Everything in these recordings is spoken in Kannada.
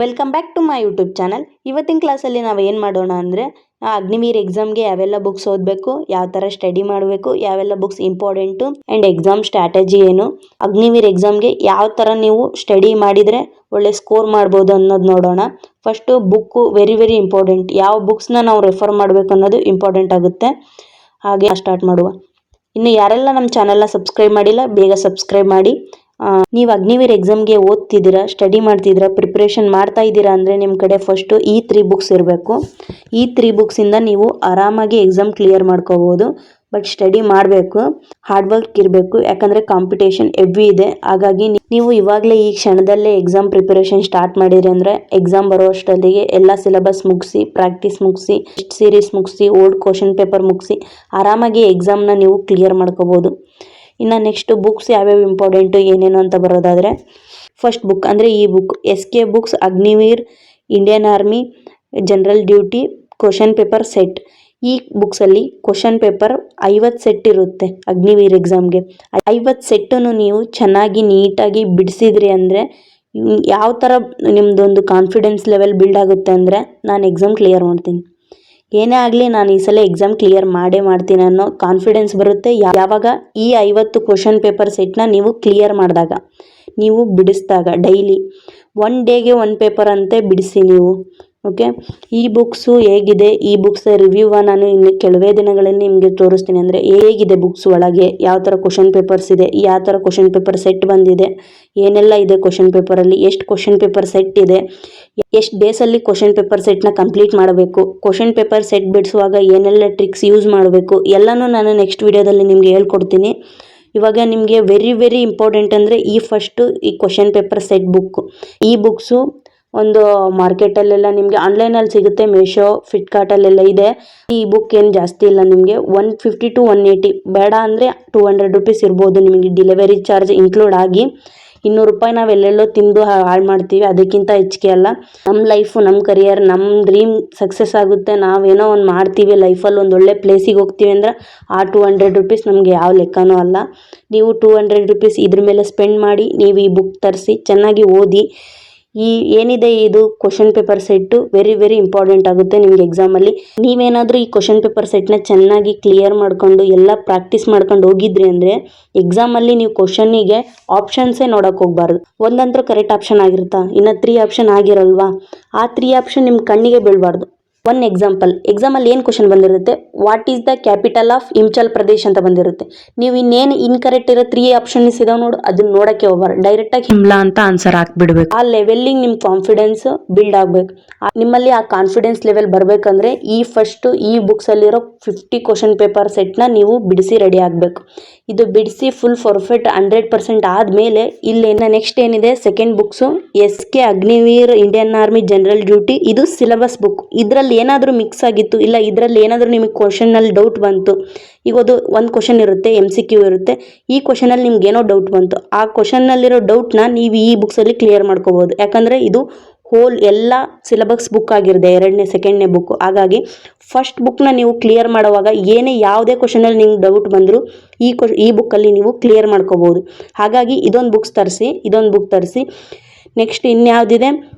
Welcome back to my YouTube channel. ಇವತ್ತಿನ ಕ್ಲಾಸಲ್ಲಿ ನಾವು ಏನು ಮಾಡೋಣ ಅಂದರೆ ಅಗ್ನಿವೀರ್ ಎಕ್ಸಾಮ್ಗೆ ಯಾವೆಲ್ಲ ಬುಕ್ಸ್ ಓದಬೇಕು, ಯಾವ ಥರ ಸ್ಟಡಿ ಮಾಡಬೇಕು, ಯಾವೆಲ್ಲ books important and exam strategy ಏನು, ಅಗ್ನಿವೀರ್ ಎಕ್ಸಾಮ್ಗೆ ಯಾವ ಥರ ನೀವು ಸ್ಟಡಿ ಮಾಡಿದರೆ ಒಳ್ಳೆ ಸ್ಕೋರ್ ಮಾಡ್ಬೋದು ಅನ್ನೋದು ನೋಡೋಣ. First book very important. ಯಾವ ಬುಕ್ಸ್ನ ನಾವು ರೆಫರ್ ಮಾಡಬೇಕು ಅನ್ನೋದು ಇಂಪಾರ್ಟೆಂಟ್ ಆಗುತ್ತೆ. ಹಾಗೆ ಸ್ಟಾರ್ಟ್ ಮಾಡುವ. ಇನ್ನು ಯಾರೆಲ್ಲ ನಮ್ಮ ಚಾನಲ್ನ ಸಬ್ಸ್ಕ್ರೈಬ್ ಮಾಡಿಲ್ಲ ಬೇಗ ಸಬ್ಸ್ಕ್ರೈಬ್ ಮಾಡಿ. ನೀವು ಅಗ್ನಿವೀರ್ ಎಕ್ಸಾಮ್ಗೆ ಓದ್ತಿದ್ದೀರಾ, ಸ್ಟಡಿ ಮಾಡ್ತಿದ್ದೀರಾ, ಪ್ರಿಪ್ರೇಷನ್ ಮಾಡ್ತಾ ಇದ್ದೀರಾ ಅಂದರೆ ನಿಮ್ಮ ಕಡೆ ಫಸ್ಟು ಈ 3 ಬುಕ್ಸ್ ಇರಬೇಕು. ಈ 3 ಬುಕ್ಸಿಂದ ನೀವು ಆರಾಮಾಗಿ ಎಕ್ಸಾಮ್ ಕ್ಲಿಯರ್ ಮಾಡ್ಕೋಬೋದು. ಬಟ್ ಸ್ಟಡಿ ಮಾಡಬೇಕು, ಹಾರ್ಡ್ ವರ್ಕ್ ಇರಬೇಕು, ಯಾಕಂದರೆ ಕಾಂಪಿಟೇಷನ್ ಹೆವಿ ಇದೆ. ಹಾಗಾಗಿ ನೀವು ಇವಾಗಲೇ ಈ ಕ್ಷಣದಲ್ಲೇ ಎಕ್ಸಾಮ್ ಪ್ರಿಪರೇಷನ್ ಸ್ಟಾರ್ಟ್ ಮಾಡಿರಿ ಅಂದರೆ ಎಕ್ಸಾಮ್ ಬರೋ ಅಷ್ಟೊತ್ತಿಗೆ ಎಲ್ಲ ಸಿಲೆಬಸ್ ಮುಗಿಸಿ, ಪ್ರಾಕ್ಟೀಸ್ ಮುಗಿಸಿ, ಸೀರೀಸ್ ಮುಗಿಸಿ, ಓಲ್ಡ್ ಕ್ವಶನ್ ಪೇಪರ್ ಮುಗಿಸಿ ಆರಾಮಾಗಿ ಎಕ್ಸಾಮ್ನ ನೀವು ಕ್ಲಿಯರ್ ಮಾಡ್ಕೋಬೋದು. ಇನ್ನು ನೆಕ್ಸ್ಟ್ ಬುಕ್ಸ್ ಯಾವ್ಯಾವ ಇಂಪಾರ್ಟೆಂಟು ಏನೇನು ಅಂತ ಬರೋದಾದರೆ, ಫಸ್ಟ್ ಬುಕ್ ಅಂದರೆ ಈ book SK books Agniveer Indian army general duty question paper set. ಈ ಬುಕ್ಸಲ್ಲಿ ಕ್ವಶನ್ ಪೇಪರ್ 50 ಸೆಟ್ ಇರುತ್ತೆ. ಅಗ್ನಿವೀರ್ ಎಕ್ಸಾಮ್ಗೆ 50 ಸೆಟ್ಟನ್ನು ನೀವು ಚೆನ್ನಾಗಿ ನೀಟಾಗಿ ಬಿಡಿಸಿದ್ರಿ ಅಂದರೆ ಯಾವ ಥರ ನಿಮ್ಮದೊಂದು ಕಾನ್ಫಿಡೆನ್ಸ್ ಲೆವೆಲ್ ಬಿಲ್ಡ್ ಆಗುತ್ತೆ ಅಂದರೆ ನಾನು ಎಕ್ಸಾಮ್ ಕ್ಲಿಯರ್ ಮಾಡ್ತೀನಿ, ಏನೇ ಆಗಲಿ ನಾನು ಈ ಸಲ ಎಕ್ಸಾಮ್ ಕ್ಲಿಯರ್ ಮಾಡ್ತೀನಿ ಅನ್ನೋ ಕಾನ್ಫಿಡೆನ್ಸ್ ಬರುತ್ತೆ. ಯಾವಾಗ ಈ 50 ಕ್ವಶನ್ ಪೇಪರ್ ಸೆಟ್ನ ನೀವು ಕ್ಲಿಯರ್ ಮಾಡಿದಾಗ, ನೀವು ಬಿಡಿಸಿದಾಗ, ಡೈಲಿ 1 ಡೇಗೆ 1 ಪೇಪರ್ ಅಂತೆ ಬಿಡಿಸಿ ನೀವು. ಓಕೆ, ಈ ಬುಕ್ಸು ಹೇಗಿದೆ, ಈ ಬುಕ್ಸ್ ರಿವ್ಯೂವ ನಾನು ಇನ್ನು ಕೆಲವೇ ದಿನಗಳಲ್ಲಿ ನಿಮಗೆ ತೋರಿಸ್ತೀನಿ. ಅಂದರೆ ಹೇಗಿದೆ ಬುಕ್ಸ್ ಒಳಗೆ, ಯಾವ ಥರ ಕ್ವಶನ್ ಪೇಪರ್ಸ್ ಇದೆ, ಯಾವ ಥರ ಕ್ವಶನ್ ಪೇಪರ್ ಸೆಟ್ ಬಂದಿದೆ, ಏನೆಲ್ಲ ಇದೆ ಕ್ವಶನ್ ಪೇಪರಲ್ಲಿ, ಎಷ್ಟು ಕ್ವಶನ್ ಪೇಪರ್ ಸೆಟ್ ಇದೆ, ಎಷ್ಟು ಡೇಸಲ್ಲಿ ಕ್ವಶನ್ ಪೇಪರ್ ಸೆಟ್ನ ಕಂಪ್ಲೀಟ್ ಮಾಡಬೇಕು, ಕ್ವಶನ್ ಪೇಪರ್ ಸೆಟ್ ಬಿಡಿಸುವಾಗ ಏನೆಲ್ಲ ಟ್ರಿಕ್ಸ್ ಯೂಸ್ ಮಾಡಬೇಕು ಎಲ್ಲನೂ ನಾನು ನೆಕ್ಸ್ಟ್ ವಿಡಿಯೋದಲ್ಲಿ ನಿಮಗೆ ಹೇಳ್ಕೊಡ್ತೀನಿ. ಇವಾಗ ನಿಮಗೆ ವೆರಿ ಇಂಪಾರ್ಟೆಂಟ್ ಅಂದರೆ ಈ ಕ್ವಶನ್ ಪೇಪರ್ ಸೆಟ್ ಬುಕ್ಕು. ಈ ಬುಕ್ಸು ಒಂದು ಮಾರ್ಕೆಟಲ್ಲೆಲ್ಲ ನಿಮಗೆ ಆನ್ಲೈನಲ್ಲಿ ಸಿಗುತ್ತೆ, ಮೀಶೋ, ಫ್ಲಿಪ್ಕಾರ್ಟಲ್ಲೆಲ್ಲ ಇದೆ. ಈ ಬುಕ್ ಏನು ಜಾಸ್ತಿ ಇಲ್ಲ, ನಿಮಗೆ 150 to 180, ಬೇಡ ಅಂದರೆ 200 ರೂಪೀಸ್ ಇರ್ಬೋದು ನಿಮಗೆ ಡೆಲಿವರಿ ಚಾರ್ಜ್ ಇನ್ಕ್ಲೂಡ್ ಆಗಿ. 200 ರೂಪಾಯಿ ನಾವು ಎಲ್ಲೆಲ್ಲೋ ತಿಂದು ಹಾಳು ಮಾಡ್ತೀವಿ, ಅದಕ್ಕಿಂತ ಹೆಚ್ಚಿಗೆ ಅಲ್ಲ. ನಮ್ಮ ಲೈಫು, ನಮ್ಮ ಕರಿಯರ್, ನಮ್ಮ ಡ್ರೀಮ್ ಸಕ್ಸಸ್ ಆಗುತ್ತೆ, ನಾವೇನೋ ಒಂದು ಮಾಡ್ತೀವಿ ಲೈಫಲ್ಲಿ, ಒಂದು ಒಳ್ಳೆ ಪ್ಲೇಸಿಗೆ ಹೋಗ್ತೀವಿ ಅಂದ್ರೆ ಆ 200 ರೂಪೀಸ್ ನಮಗೆ ಯಾವ ಲೆಕ್ಕನೂ ಅಲ್ಲ. ನೀವು 200 ರೂಪೀಸ್ ಇದ್ರ ಮೇಲೆ ಸ್ಪೆಂಡ್ ಮಾಡಿ ನೀವು ಈ ಬುಕ್ ತರಿಸಿ ಚೆನ್ನಾಗಿ ಓದಿ. ಈ ಏನಿದೆ ಇದು question paper set very important ಆಗುತ್ತೆ ನಿಮ್ಗೆ ಎಕ್ಸಾಮಲ್ಲಿ. ನೀವೇನಾದರೂ ಈ ಕ್ವಶನ್ ಪೇಪರ್ ಸೆಟ್ನ ಚೆನ್ನಾಗಿ ಕ್ಲಿಯರ್ ಮಾಡ್ಕೊಂಡು ಎಲ್ಲ ಪ್ರಾಕ್ಟೀಸ್ ಮಾಡ್ಕೊಂಡು ಹೋಗಿದ್ರಿ ಅಂದರೆ ಎಕ್ಸಾಮಲ್ಲಿ ನೀವು ಕ್ವಶನ್ನಿಗೆ ಆಪ್ಷನ್ಸೇ ನೋಡೋಕೆ ಹೋಗ್ಬಾರ್ದು. ಒಂದಂತರೂ ಕರೆಕ್ಟ್ ಆಪ್ಷನ್ ಆಗಿರುತ್ತಾ, ಇನ್ನು 3 ಆಪ್ಷನ್ ಆಗಿರಲ್ವಾ, ಆ 3 ಆಪ್ಷನ್ ನಿಮ್ಮ ಕಣ್ಣಿಗೆ ಬೀಳಬಾರ್ದು. ಒನ್ ಎಕ್ಸಾಂಪಲ್, ಎಕ್ಸಾಮಲ್ಲಿ ಏನು ಕ್ವಶನ್ ಬಂದಿರುತ್ತೆ, what is the capital of Himachal Pradesh ಅಂತ ಬಂದಿರುತ್ತೆ. ನೀವು ಇನ್ನೇನು ಇನ್ಕರೆಕ್ಟ್ ಇರೋ 3 ಆಪ್ಷನ್ಸ್ ಇದಾವೆ ನೋಡು, ಅದನ್ನ ನೋಡೋಕ್ಕೆ ಹೋಗ್ಬಾರ್ದು, ಡೈರೆಕ್ಟಾಗಿ ಹಿಮ್ಲಾ ಅಂತ ಆನ್ಸರ್ ಹಾಕ್ಬಿಡ್ಬೇಕು. ಆ ಲೆವೆಲ್ಲಿಗೆ ನಿಮ್ಮ ಕಾನ್ಫಿಡೆನ್ಸ್ ಬಿಲ್ಡ್ ಆಗಬೇಕು. ನಿಮ್ಮಲ್ಲಿ ಆ ಕಾನ್ಫಿಡೆನ್ಸ್ ಲೆವೆಲ್ ಬರಬೇಕಂದ್ರೆ ಈ ಬುಕ್ಸಲ್ಲಿರೋ 50 ಕ್ವಶನ್ ಪೇಪರ್ ಸೆಟ್ನ ನೀವು ಬಿಡಿಸಿ ರೆಡಿ ಆಗಬೇಕು. ಇದು ಬಿಡಿಸಿ ಫುಲ್ ಪರ್ಫೆಕ್ಟ್ 100% ಆದಮೇಲೆ ಇಲ್ಲೇನ ನೆಕ್ಸ್ಟ್ ಏನಿದೆ, second books SK Agniveer Indian army general duty. ಇದು ಸಿಲೆಬಸ್ ಬುಕ್. ಇದರಲ್ಲಿ ಏನಾದರೂ ಮಿಕ್ಸ್ ಆಗಿತ್ತು, ಇಲ್ಲ ಇದರಲ್ಲಿ ಏನಾದರೂ ನಿಮಗೆ ಕ್ವಶನಲ್ಲಿ ಡೌಟ್ ಬಂತು, ಈಗ ಅದು ಒಂದು ಕ್ವಶನ್ ಇರುತ್ತೆ, MCQ ಇರುತ್ತೆ, ಈ ಕ್ವಶನಲ್ಲಿ ನಿಮ್ಗೆ ಏನೋ ಡೌಟ್ ಬಂತು, ಆ ಕ್ವಶನ್ನಲ್ಲಿರೋ ಡೌಟ್ನ ನೀವು ಈ ಬುಕ್ಸಲ್ಲಿ ಕ್ಲಿಯರ್ ಮಾಡ್ಕೋಬೋದು. ಯಾಕಂದರೆ ಇದು ಹೋಲ್ ಎಲ್ಲ ಸಿಲೆಬಸ್ ಬುಕ್ ಆಗಿರುತ್ತೆ, 2ನೇ 2ನೇ ಬುಕ್ಕು. ಹಾಗಾಗಿ ಫಸ್ಟ್ ಬುಕ್ನ ನೀವು ಕ್ಲಿಯರ್ ಮಾಡುವಾಗ ಯಾವುದೇ ಕ್ವಶನಲ್ಲಿ ನಿಮ್ಗೆ ಡೌಟ್ ಬಂದರೂ ಈ ಬುಕ್ಕಲ್ಲಿ ನೀವು ಕ್ಲಿಯರ್ ಮಾಡ್ಕೋಬೋದು. ಹಾಗಾಗಿ ಇದೊಂದು ಬುಕ್ ತರಿಸಿ. ನೆಕ್ಸ್ಟ್ ಇನ್ಯಾವುದಿದೆ,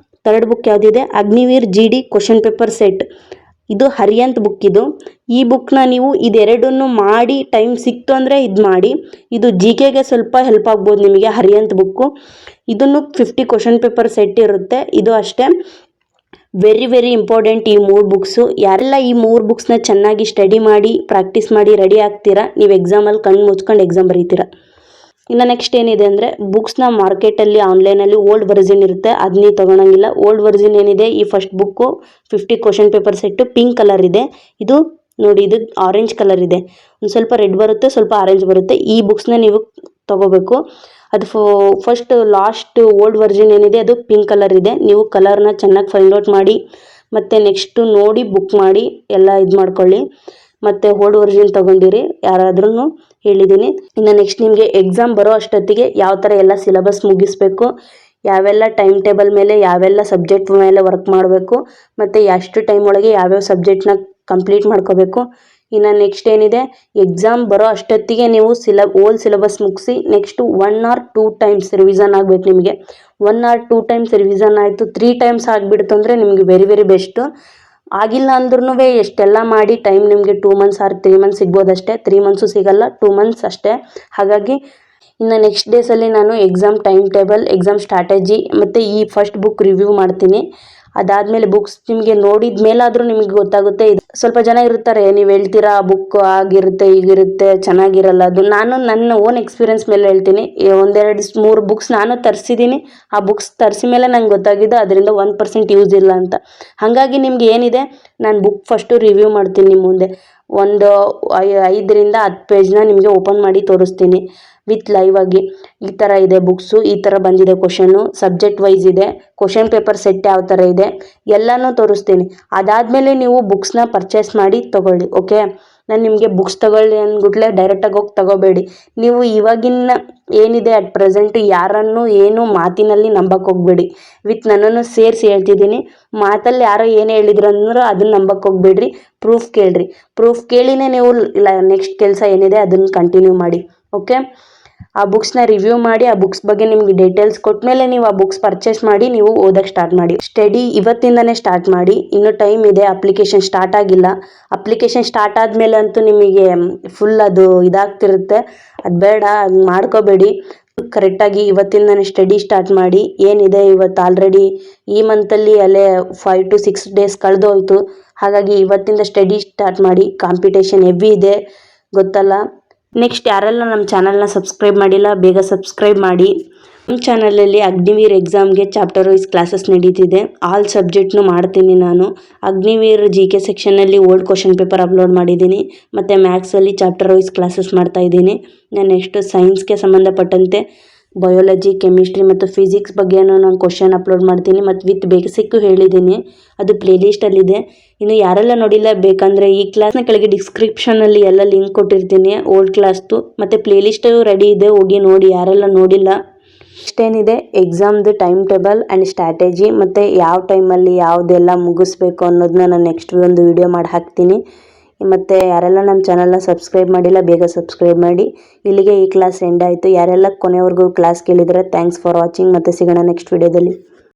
ಥರ್ಡ್ ಬುಕ್ ಯಾವುದಿದೆ, Agniveer GD question paper set. ಇದು ಹರಿಯಂತ್ ಬುಕ್. ಈ ಬುಕ್ನ ನೀವು ಇದೆರಡನ್ನು ಮಾಡಿ, ಟೈಮ್ ಸಿಕ್ತು ಅಂದರೆ ಇದು ಮಾಡಿ. ಇದು GKಗೆ ಸ್ವಲ್ಪ ಹೆಲ್ಪ್ ಆಗ್ಬೋದು ನಿಮಗೆ, ಹರಿಯಂತ್ ಬುಕ್ಕು. ಇದನ್ನು 50 ಕ್ವಶನ್ ಪೇಪರ್ ಸೆಟ್ ಇರುತ್ತೆ. ಇದು ಅಷ್ಟೇ ವೆರಿ ಇಂಪಾರ್ಟೆಂಟ್ ಈ 3 ಬುಕ್ಸು. ಯಾರೆಲ್ಲ ಈ 3 ಬುಕ್ಸ್ನ ಚೆನ್ನಾಗಿ ಸ್ಟಡಿ ಮಾಡಿ, ಪ್ರಾಕ್ಟೀಸ್ ಮಾಡಿ ರೆಡಿ ಆಗ್ತೀರಾ, ನೀವು ಎಕ್ಸಾಮಲ್ಲಿ ಕಣ್ಣು ಮುಚ್ಕೊಂಡು ಎಕ್ಸಾಮ್ ಬರೀತೀರಾ. ಇನ್ನು ನೆಕ್ಸ್ಟ್ ಏನಿದೆ ಅಂದರೆ, ಬುಕ್ಸ್ನ ಮಾರ್ಕೆಟಲ್ಲಿ ಆನ್ಲೈನಲ್ಲಿ ಓಲ್ಡ್ ವರ್ಸಿನ್ ಇರುತ್ತೆ, ಅದು ನೀವು ತೊಗೊಳಂಗಿಲ್ಲ. ಓಲ್ಡ್ ವರ್ಸಿನ್ ಏನಿದೆ, ಈ first book 50 question paper set pink colour ಇದೆ. ಇದು ನೋಡಿ, ಇದು ಆರೆಂಜ್ ಕಲರ್ ಇದೆ, ಒಂದು ಸ್ವಲ್ಪ ರೆಡ್ ಬರುತ್ತೆ, ಸ್ವಲ್ಪ ಆರೆಂಜ್ ಬರುತ್ತೆ. ಈ ಬುಕ್ಸ್ನ ನೀವು ತೊಗೋಬೇಕು. ಅದು ಲಾಸ್ಟ್ ಓಲ್ಡ್ ವರ್ಸಿನ್ ಏನಿದೆ ಅದು ಪಿಂಕ್ ಕಲರ್ ಇದೆ. ನೀವು ಕಲರ್ನ ಚೆನ್ನಾಗಿ ಫೈಂಡ್ ಔಟ್ ಮಾಡಿ ಮತ್ತು ನೆಕ್ಸ್ಟು ನೋಡಿ ಬುಕ್ ಮಾಡಿ ಎಲ್ಲ ಇದು ಮಾಡ್ಕೊಳ್ಳಿ. ಮತ್ತು ಓಲ್ಡ್ ವರ್ಸಿನ್ ತೊಗೊಂಡಿರಿ ಯಾರಾದ್ರೂ ಹೇಳಿದ್ದೀನಿ. ಇನ್ನು ನೆಕ್ಸ್ಟ್ ನಿಮಗೆ ಎಕ್ಸಾಮ್ ಬರೋ ಅಷ್ಟೊತ್ತಿಗೆ ಯಾವ ಥರ ಎಲ್ಲ ಸಿಲೆಬಸ್ ಮುಗಿಸ್ಬೇಕು, ಯಾವೆಲ್ಲ ಟೈಮ್ ಟೇಬಲ್ ಮೇಲೆ ಯಾವೆಲ್ಲ ಸಬ್ಜೆಕ್ಟ್ ಮೇಲೆ ವರ್ಕ್ ಮಾಡಬೇಕು, ಮತ್ತು ಎಷ್ಟು ಟೈಮ್ ಒಳಗೆ ಯಾವ್ಯಾವ ಸಬ್ಜೆಕ್ಟ್ನ ಕಂಪ್ಲೀಟ್ ಮಾಡ್ಕೋಬೇಕು, ಇನ್ನು ನೆಕ್ಸ್ಟ್ ಏನಿದೆ, ಎಕ್ಸಾಮ್ ಬರೋ ಅಷ್ಟೊತ್ತಿಗೆ ನೀವು ಓಲ್ ಸಿಲೆಬಸ್ ಮುಗಿಸಿ ನೆಕ್ಸ್ಟ್ 1 or 2 ಟೈಮ್ಸ್ ರಿವಿಸನ್ ಆಗಬೇಕು. ನಿಮಗೆ 1 or 2 ಟೈಮ್ಸ್ ರಿವಿಸನ್ ಆಯಿತು, 3 ಟೈಮ್ಸ್ ಆಗಿಬಿಡ್ತು ಅಂದರೆ ನಿಮಗೆ ವೆರಿ ವೆರಿ ಬೆಸ್ಟು. ಆಗಿಲ್ಲ ಅಂದ್ರೂ ಎಷ್ಟೆಲ್ಲ ಮಾಡಿ ಟೈಮ್ ನಿಮಗೆ 2 months or 3 months ಸಿಗ್ಬೋದಷ್ಟೇ. 3 months ಸಿಗಲ್ಲ, 2 months ಅಷ್ಟೇ. ಹಾಗಾಗಿ ಇನ್ನು ನೆಕ್ಸ್ಟ್ ಡೇಸಲ್ಲಿ ನಾನು exam time table, exam strategy ಮತ್ತು ಈ ಫಸ್ಟ್ ಬುಕ್ ರಿವ್ಯೂ ಮಾಡ್ತೀನಿ. ಅದಾದಮೇಲೆ ಬುಕ್ಸ್ ನಿಮಗೆ ನೋಡಿದ ಮೇಲಾದರೂ ನಿಮಗೆ ಗೊತ್ತಾಗುತ್ತೆ. ಇದು ಸ್ವಲ್ಪ ಜನ ಇರ್ತಾರೆ, ನೀವು ಹೇಳ್ತೀರಾ ಬುಕ್ ಆಗಿರುತ್ತೆ ಹೀಗಿರುತ್ತೆ ಚೆನ್ನಾಗಿರಲ್ಲ. ಅದು ನಾನು ನನ್ನ ಓನ್ ಎಕ್ಸ್ಪೀರಿಯನ್ಸ್ ಮೇಲೆ ಹೇಳ್ತೀನಿ. 1-2-3 ಬುಕ್ಸ್ ನಾನು ತರಿಸಿದ್ದೀನಿ. ಆ ಬುಕ್ಸ್ ತರಿಸಿ ಮೇಲೆ ನಂಗೆ ಗೊತ್ತಾಗಿದ್ದು ಅದರಿಂದ 1% ಯೂಸ್ ಇಲ್ಲ ಅಂತ. ಹಾಗಾಗಿ ನಿಮ್ಗೆ ಏನಿದೆ, ನಾನು ಬುಕ್ ಫಸ್ಟು ರಿವ್ಯೂ ಮಾಡ್ತೀನಿ ನಿಮ್ಮ ಮುಂದೆ. ಒಂದು 5ರಿಂದ 10 ಪೇಜ್ನ ನಿಮಗೆ ಓಪನ್ ಮಾಡಿ ತೋರಿಸ್ತೀನಿ ವಿತ್ ಲೈವ್ ಆಗಿ. ಈ ಥರ ಇದೆ ಬುಕ್ಸು, ಈ ಥರ ಬಂದಿದೆ ಕ್ವಶನ್ನು, ಸಬ್ಜೆಕ್ಟ್ ವೈಸ್ ಇದೆ, ಕ್ವಶನ್ ಪೇಪರ್ ಸೆಟ್ ಯಾವ ಥರ ಇದೆ ಎಲ್ಲನೂ ತೋರಿಸ್ತೀನಿ. ಅದಾದಮೇಲೆ ನೀವು ಬುಕ್ಸ್ನ ಪರ್ಚೇಸ್ ಮಾಡಿ ತೊಗೊಳ್ಳಿ. ಓಕೆ, ನಾನು ನಿಮಗೆ ಬುಕ್ಸ್ ತೊಗೊಳ್ಳಿ ಅಂದ್ಬಿಟ್ಲೆ ಡೈರೆಕ್ಟಾಗಿ ಹೋಗಿ ತೊಗೋಬೇಡಿ. ನೀವು ಇವಾಗಿನ ಏನಿದೆ ಅಟ್ ಪ್ರೆಸೆಂಟ್ ಯಾರನ್ನು ಏನು ಮಾತಿನಲ್ಲಿ ನಂಬಕ್ಕೆ ಹೋಗಬೇಡಿ. ವಿತ್ ನನ್ನನ್ನು ಸೇರಿಸಿ ಹೇಳ್ತಿದ್ದೀನಿ. ಮಾತಲ್ಲಿ ಯಾರೋ ಏನು ಹೇಳಿದ್ರು ಅಂದ್ರೆ ಅದನ್ನು ನಂಬಕ್ಕೆ ಹೋಗ್ಬೇಡ್ರಿ. ಪ್ರೂಫ್ ಕೇಳ್ರಿ. ಪ್ರೂಫ್ ಕೇಳಿನೇ ನೀವು ನೆಕ್ಸ್ಟ್ ಕೆಲಸ ಏನಿದೆ ಅದನ್ನು ಕಂಟಿನ್ಯೂ ಮಾಡಿ. ಓಕೆ, ಆ ಬುಕ್ಸ್ನ ರಿವ್ಯೂ ಮಾಡಿ ಆ ಬುಕ್ಸ್ ಬಗ್ಗೆ ನಿಮ್ಗೆ ಡೀಟೇಲ್ಸ್ ಕೊಟ್ಟಮೇಲೆ ನೀವು ಆ ಬುಕ್ಸ್ ಪರ್ಚೇಸ್ ಮಾಡಿ ನೀವು ಓದಕ್ಕೆ ಸ್ಟಾರ್ಟ್ ಮಾಡಿ. ಸ್ಟಡಿ ಇವತ್ತಿಂದನೇ ಸ್ಟಾರ್ಟ್ ಮಾಡಿ. ಇನ್ನೂ ಟೈಮ್ ಇದೆ, ಅಪ್ಲಿಕೇಶನ್ ಸ್ಟಾರ್ಟ್ ಆಗಿಲ್ಲ. ಅಪ್ಲಿಕೇಶನ್ ಸ್ಟಾರ್ಟ್ ಆದಮೇಲೆ ಅಂತೂ ನಿಮಗೆ ಫುಲ್ ಅದು ಇದಾಗ್ತಿರುತ್ತೆ. ಅದು ಬೇಡ, ಅದು ಮಾಡ್ಕೋಬೇಡಿ. ಕರೆಕ್ಟಾಗಿ ಇವತ್ತಿಂದನೇ ಸ್ಟಡಿ ಸ್ಟಾರ್ಟ್ ಮಾಡಿ. ಏನಿದೆ ಇವತ್ತು ಆಲ್ರೆಡಿ ಈ ಮಂತಲ್ಲಿ ಅಲ್ಲೇ 5 to 6 days ಕಳೆದೋಯ್ತು. ಹಾಗಾಗಿ ಇವತ್ತಿಂದ ಸ್ಟಡಿ ಸ್ಟಾರ್ಟ್ ಮಾಡಿ. ಕಾಂಪಿಟೇಷನ್ ಹೆವಿ ಇದೆ, ಗೊತ್ತಲ್ಲ. ನೆಕ್ಸ್ಟ್ ಯಾರೆಲ್ಲ ನಮ್ಮ ಚಾನಲ್ನ ಸಬ್ಸ್ಕ್ರೈಬ್ ಮಾಡಿಲ್ಲ ಬೇಗ ಸಬ್ಸ್ಕ್ರೈಬ್ ಮಾಡಿ. ನಮ್ಮ ಚಾನಲಲ್ಲಿ ಅಗ್ನಿವೀರ್ ಎಕ್ಸಾಮ್ಗೆ ಚಾಪ್ಟರ್ ವೈಸ್ ಕ್ಲಾಸಸ್ ನಡೀತಿದೆ. ಆಲ್ ಸಬ್ಜೆಕ್ಟ್ನು ಮಾಡ್ತೀನಿ ನಾನು. ಅಗ್ನಿವೀರ್ GK ಸೆಕ್ಷನಲ್ಲಿ ಓಲ್ಡ್ ಕ್ವಶನ್ ಪೇಪರ್ ಅಪ್ಲೋಡ್ ಮಾಡಿದ್ದೀನಿ ಮತ್ತು ಮ್ಯಾಥ್ಸಲ್ಲಿ ಚಾಪ್ಟರ್ ವೈಸ್ ಕ್ಲಾಸಸ್ ಮಾಡ್ತಾಯಿದ್ದೀನಿ. ನಾನು ನೆಕ್ಸ್ಟ್ ಸೈನ್ಸ್ಗೆ ಸಂಬಂಧಪಟ್ಟಂತೆ ಬಯೋಲಜಿ, ಕೆಮಿಸ್ಟ್ರಿ ಮತ್ತು ಫಿಸಿಕ್ಸ್ ಬಗ್ಗೆನೂ ನಾನು ಕ್ವಶನ್ ಅಪ್ಲೋಡ್ ಮಾಡ್ತೀನಿ ಮತ್ತು ವಿತ್ ಬೇಸಿಕ್ಕು ಹೇಳಿದ್ದೀನಿ. ಅದು ಪ್ಲೇಲಿಸ್ಟಲ್ಲಿದೆ. ಇನ್ನು ಯಾರೆಲ್ಲ ನೋಡಿಲ್ಲ ಬೇಕಂದರೆ ಈ ಕ್ಲಾಸ್ನ ಕೆಳಗೆ ಡಿಸ್ಕ್ರಿಪ್ಷನಲ್ಲಿ ಎಲ್ಲ ಲಿಂಕ್ ಕೊಟ್ಟಿರ್ತೀನಿ ಓಲ್ಡ್ ಕ್ಲಾಸ್ದು, ಮತ್ತು ಪ್ಲೇಲಿಸ್ಟು ರೆಡಿ ಇದೆ, ಹೋಗಿ ನೋಡಿ ಯಾರೆಲ್ಲ ನೋಡಿಲ್ಲ. ಇಷ್ಟೇನಿದೆ ಎಕ್ಸಾಮ್ದು ಟೈಮ್ ಟೇಬಲ್ ಆ್ಯಂಡ್ ಸ್ಟ್ರಾಟಜಿ ಮತ್ತು ಯಾವ ಟೈಮಲ್ಲಿ ಯಾವುದೆಲ್ಲ ಮುಗಿಸ್ಬೇಕು ಅನ್ನೋದನ್ನ ನಾನು ನೆಕ್ಸ್ಟ್ ಒಂದು ವಿಡಿಯೋ ಮಾಡಿ ಹಾಕ್ತೀನಿ. ಮತ್ತು ಯಾರೆಲ್ಲ ನಮ್ಮ ಚಾನಲ್ನ ಸಬ್ಸ್ಕ್ರೈಬ್ ಮಾಡಿಲ್ಲ ಬೇಗ ಸಬ್ಸ್ಕ್ರೈಬ್ ಮಾಡಿ. ಇಲ್ಲಿಗೆ ಈ ಕ್ಲಾಸ್ ಎಂಡ್ ಆಯಿತು. ಯಾರೆಲ್ಲ ಕೊನೆವರೆಗೂ ಕ್ಲಾಸ್ ಕೇಳಿದರೆ ಥ್ಯಾಂಕ್ಸ್ ಫಾರ್ ವಾಚಿಂಗ್. ಮತ್ತೆ ಸಿಗೋಣ ನೆಕ್ಸ್ಟ್ ವಿಡಿಯೋದಲ್ಲಿ.